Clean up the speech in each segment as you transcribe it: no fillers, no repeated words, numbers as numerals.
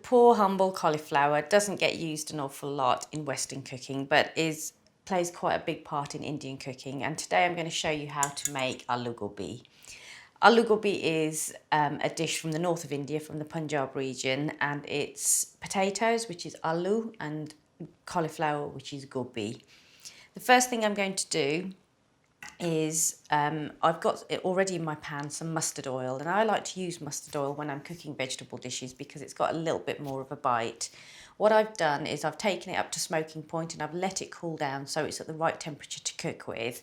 poor humble cauliflower doesn't get used an awful lot in Western cooking, but plays quite a big part in Indian cooking. And today I'm going to show you how to make aloo gobi. Aloo gobi is a dish from the north of India, from the Punjab region, and it's potatoes, which is aloo, and cauliflower, which is gobi. The first thing I'm going to do is I've got it already in my pan, some mustard oil, and I like to use mustard oil when I'm cooking vegetable dishes because it's got a little bit more of a bite. What I've done is I've taken it up to smoking point and I've let it cool down so it's at the right temperature to cook with.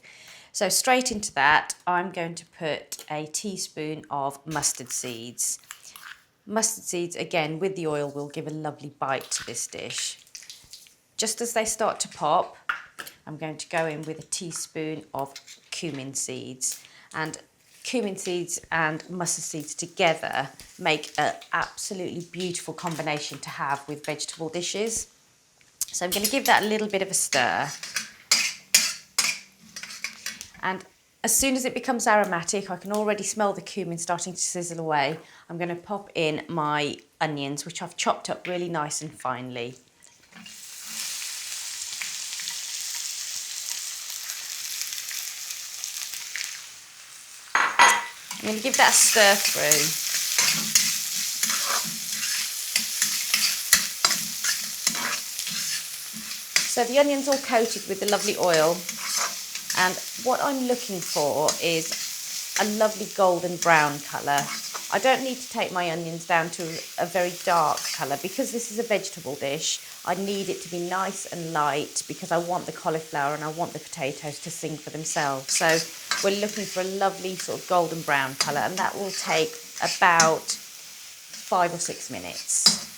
So straight into that I'm going to put a teaspoon of mustard seeds. Mustard seeds, again with the oil, will give a lovely bite to this dish. Just as they start to pop, I'm going to go in with a teaspoon of cumin seeds, and cumin seeds and mustard seeds together make an absolutely beautiful combination to have with vegetable dishes. So I'm going to give that a little bit of a stir, and as soon as it becomes aromatic, I can already smell the cumin starting to sizzle away. I'm going to pop in my onions, which I've chopped up really nice and finely. I'm going to give that a stir through. So the onion's all coated with the lovely oil, and what I'm looking for is a lovely golden brown colour. I don't need to take my onions down to a very dark colour because this is a vegetable dish. I need it to be nice and light because I want the cauliflower and I want the potatoes to sing for themselves. So we're looking for a lovely sort of golden brown colour, and that will take about 5 or 6 minutes.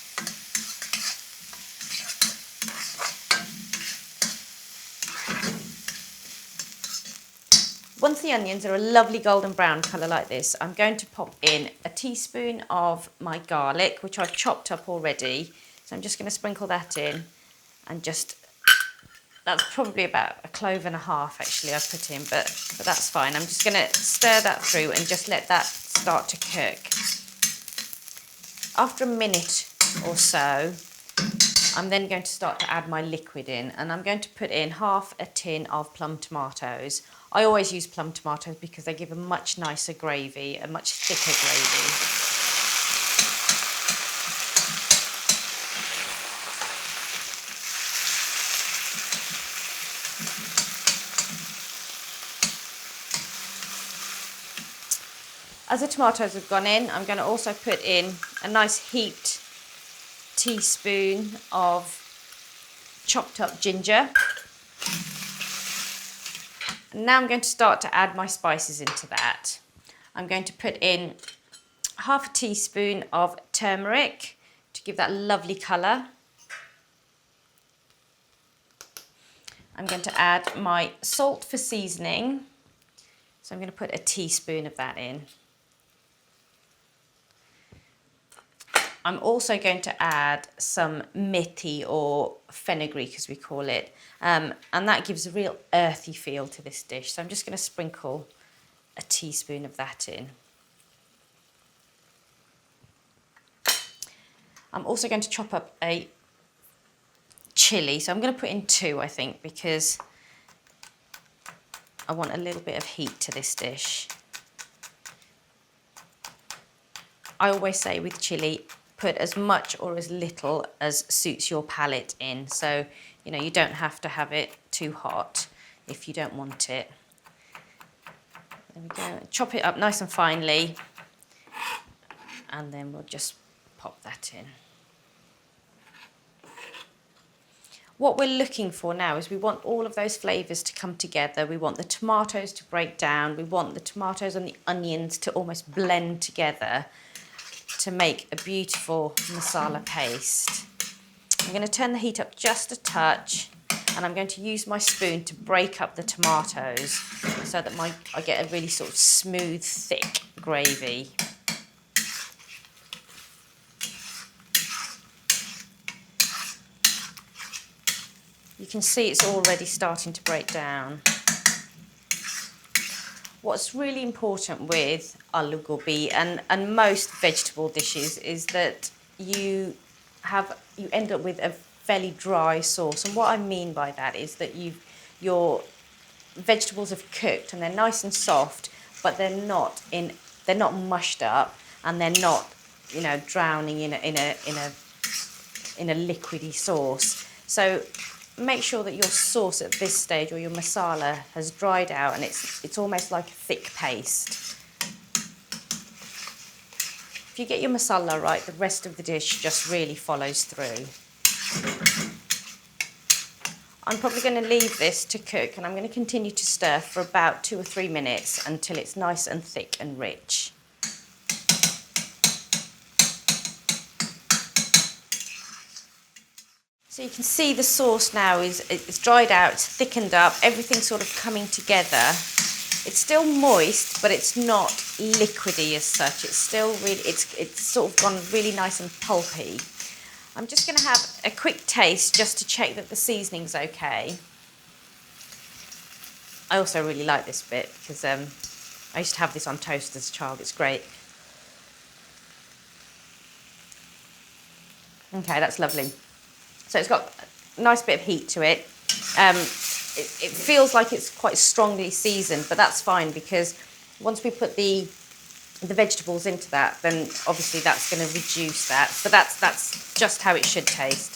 Once the onions are a lovely golden brown colour like this, I'm going to pop in a teaspoon of my garlic, which I've chopped up already. So I'm just going to sprinkle that in, and that's probably about a clove and a half actually I've put in, but that's fine. I'm just going to stir that through and just let that start to cook. After a minute or so, I'm then going to start to add my liquid in, and I'm going to put in half a tin of plum tomatoes. I always use plum tomatoes because they give a much nicer gravy, a much thicker gravy. As the tomatoes have gone in, I'm going to also put in a nice heaped teaspoon of chopped up ginger. And now I'm going to start to add my spices into that. I'm going to put in half a teaspoon of turmeric to give that lovely colour. I'm going to add my salt for seasoning. So I'm going to put a teaspoon of that in. I'm also going to add some methi, or fenugreek as we call it, and that gives a real earthy feel to this dish. So I'm just going to sprinkle a teaspoon of that in. I'm also going to chop up a chilli, so I'm going to put in 2, I think, because I want a little bit of heat to this dish. I always say with chilli, put as much or as little as suits your palate in. So, you know, you don't have to have it too hot if you don't want it. There we go. Chop it up nice and finely, and then we'll just pop that in. What we're looking for now is we want all of those flavours to come together. We want the tomatoes to break down. We want the tomatoes and the onions to almost blend together to make a beautiful masala paste. I'm going to turn the heat up just a touch, and I'm going to use my spoon to break up the tomatoes so that I get a really sort of smooth, thick gravy. You can see it's already starting to break down. What's really important with aloo gobi and most vegetable dishes is that you you end up with a fairly dry sauce. And what I mean by that is that your vegetables have cooked and they're nice and soft, but they're not mushed up, and they're not, you know, drowning in a liquidy sauce. So make sure that your sauce at this stage, or your masala, has dried out and it's almost like a thick paste. If you get your masala right, the rest of the dish just really follows through. I'm probably going to leave this to cook, and I'm going to continue to stir for about 2 or 3 minutes until it's nice and thick and rich. So you can see the sauce now it's dried out, it's thickened up, everything's sort of coming together. It's still moist, but it's not liquidy as such. It's still really, it's sort of gone really nice and pulpy. I'm just going to have a quick taste just to check that the seasoning's okay. I also really like this bit because I used to have this on toast as a child. It's great. Okay, that's lovely. So it's got a nice bit of heat to it. It feels like it's quite strongly seasoned, but that's fine because once we put the vegetables into that, then obviously that's going to reduce that. So that's just how it should taste.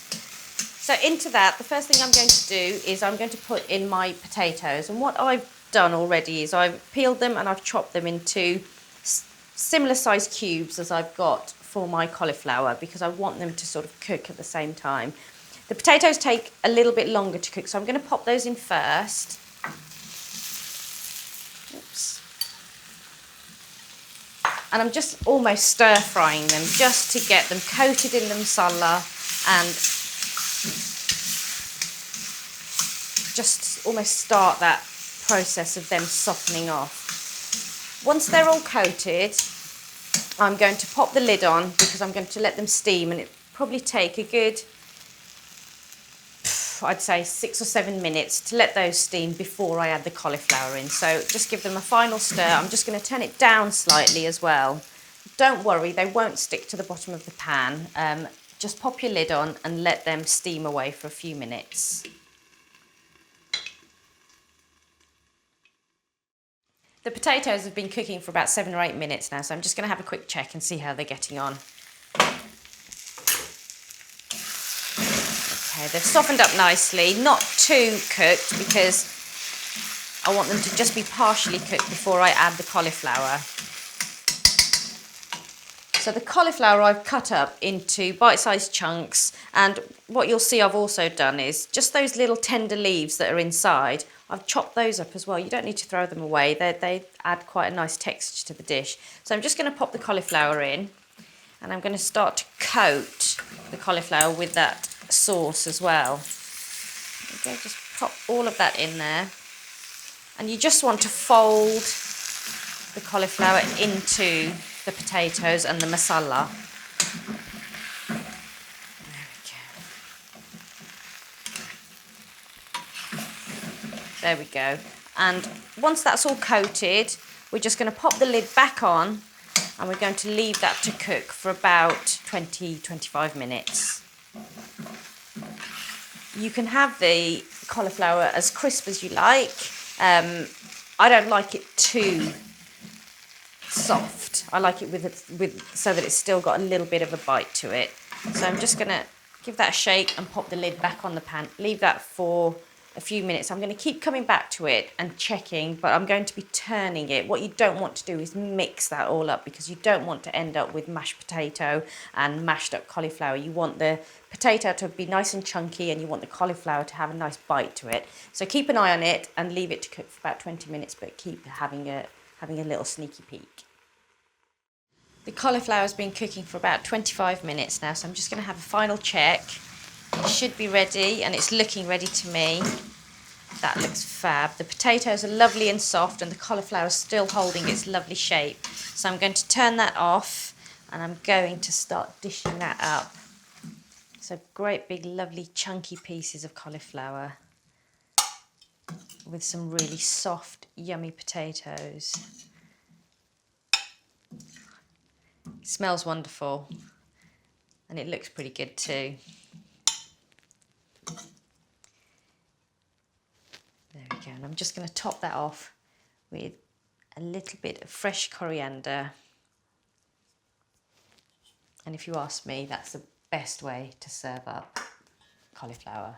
So into that, the first thing I'm going to do is I'm going to put in my potatoes. And what I've done already is I've peeled them and I've chopped them into similar size cubes as I've got for my cauliflower, because I want them to sort of cook at the same time. The potatoes take a little bit longer to cook, so I'm going to pop those in first. Oops. And I'm just almost stir frying them just to get them coated in the masala and just almost start that process of them softening off. Once they're all coated, I'm going to pop the lid on because I'm going to let them steam, and it probably take a good, I'd say 6 or 7 minutes to let those steam before I add the cauliflower in. So just give them a final stir. I'm just going to turn it down slightly as well. Don't worry, they won't stick to the bottom of the pan. Just pop your lid on and let them steam away for a few minutes. The potatoes have been cooking for about 7 or 8 minutes now, so I'm just going to have a quick check and see how they're getting on. Okay, they've softened up nicely, not too cooked because I want them to just be partially cooked before I add the cauliflower. So the cauliflower I've cut up into bite-sized chunks, and what you'll see I've also done is just those little tender leaves that are inside, I've chopped those up as well. You don't need to throw them away, they add quite a nice texture to the dish. So I'm just going to pop the cauliflower in, and I'm going to start to coat the cauliflower with that sauce as well. Okay, just pop all of that in there, and you just want to fold the cauliflower into the potatoes and the masala. There we go. And once that's all coated, we're just going to pop the lid back on, and we're going to leave that to cook for about 20-25 minutes. You can have the cauliflower as crisp as you like. I don't like it too soft. I like it with so that it's still got a little bit of a bite to it. So I'm just going to give that a shake and pop the lid back on the pan. Leave that for a few minutes. I'm going to keep coming back to it and checking, but I'm going to be turning it. What you don't want to do is mix that all up, because you don't want to end up with mashed potato and mashed up cauliflower. You want the potato to be nice and chunky, and you want the cauliflower to have a nice bite to it. So keep an eye on it and leave it to cook for about 20 minutes, but keep having a little sneaky peek. The cauliflower's been cooking for about 25 minutes now, so I'm just going to have a final check. It should be ready, and it's looking ready to me. That looks fab. The potatoes are lovely and soft, and the cauliflower is still holding its lovely shape. So I'm going to turn that off, and I'm going to start dishing that up. So great big lovely chunky pieces of cauliflower with some really soft yummy potatoes. It smells wonderful. And it looks pretty good too. There we go. And I'm just going to top that off with a little bit of fresh coriander. And if you ask me, that's the best way to serve up cauliflower.